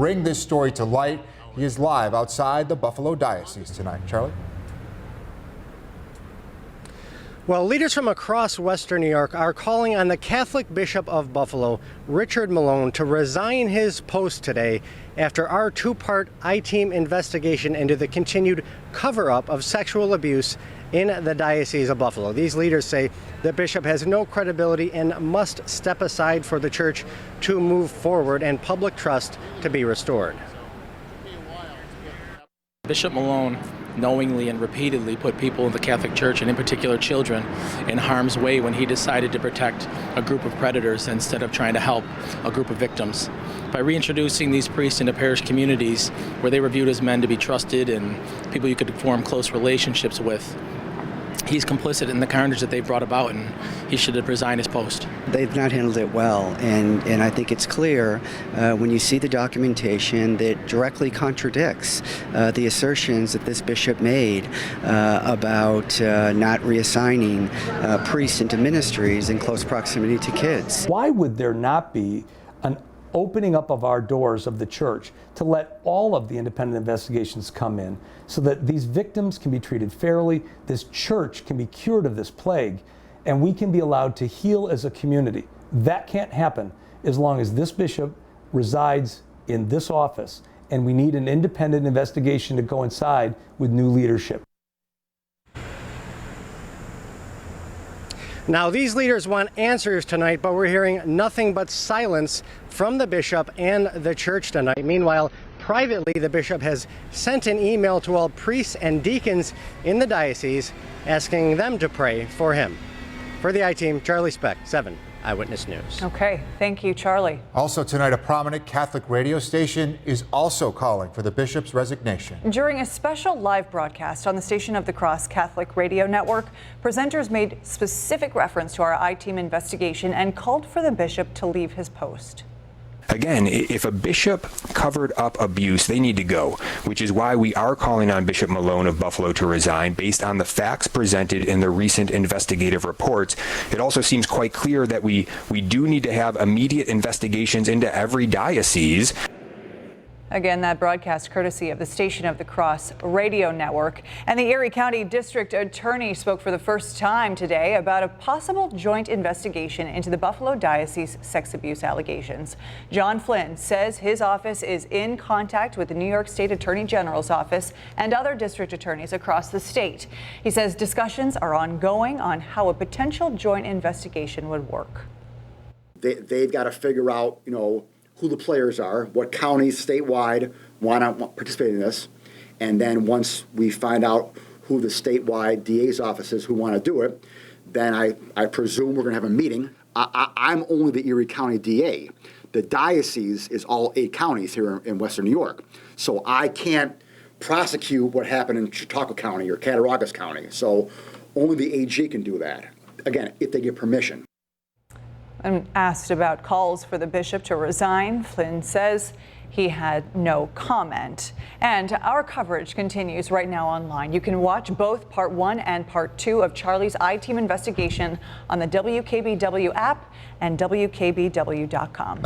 bring this story to light. He is live outside the Buffalo Diocese tonight. Charlie? Well, leaders from across Western New York are calling on the Catholic Bishop of Buffalo, Richard Malone, to resign his post today after our two-part I-Team investigation into the continued cover-up of sexual abuse in the Diocese of Buffalo. These leaders say the bishop has no credibility and must step aside for the church to move forward and public trust to be restored. Bishop Malone knowingly and repeatedly put people in the Catholic Church, and in particular children, in harm's way when he decided to protect a group of predators instead of trying to help a group of victims. By reintroducing these priests into parish communities where they were viewed as men to be trusted and people you could form close relationships with, he's complicit in the carnage that they've brought about, and he should have resigned his post. They've not handled it well, and I think it's clear when you see the documentation that directly contradicts the assertions that this bishop made about not reassigning priests into ministries in close proximity to kids. Why would there not be an opening up of our doors of the church to let all of the independent investigations come in so that these victims can be treated fairly, this church can be cured of this plague, and we can be allowed to heal as a community? That can't happen as long as this bishop resides in this office, and we need an independent investigation to coincide with new leadership. Now, these leaders want answers tonight, but we're hearing nothing but silence from the bishop and the church tonight. Meanwhile, privately, the bishop has sent an email to all priests and deacons in the diocese asking them to pray for him. For the I-Team, Charlie Speck, 7 Eyewitness News. Okay, thank you, Charlie. Also tonight, a prominent Catholic radio station is also calling for the bishop's resignation. During a special live broadcast on the Station of the Cross Catholic Radio Network, presenters made specific reference to our I-Team investigation and called for the bishop to leave his post. Again, if a bishop covered up abuse, they need to go, which is why we are calling on Bishop Malone of Buffalo to resign based on the facts presented in the recent investigative reports. It also seems quite clear that we do need to have immediate investigations into every diocese. Again, that broadcast courtesy of the Station of the Cross Radio Network. And the Erie County District Attorney spoke for the first time today about a possible joint investigation into the Buffalo Diocese sex abuse allegations. John Flynn says his office is in contact with the New York State Attorney General's office and other district attorneys across the state. He says discussions are ongoing on how a potential joint investigation would work. They've got to figure out, who the players are, what counties statewide want to participate in this, and then once we find out who the statewide DA's office is who want to do it, then I presume we're going to have a meeting. I'm only the Erie County DA. The diocese is all 8 counties here in Western New York, so I can't prosecute what happened in Chautauqua County or Cattaraugus County, so only the AG can do that, again, if they get permission. And asked about calls for the bishop to resign, Flynn says he had no comment. And our coverage continues right now online. You can watch both Part 1 and Part 2 of Charlie's I-Team investigation on the WKBW app and WKBW.com.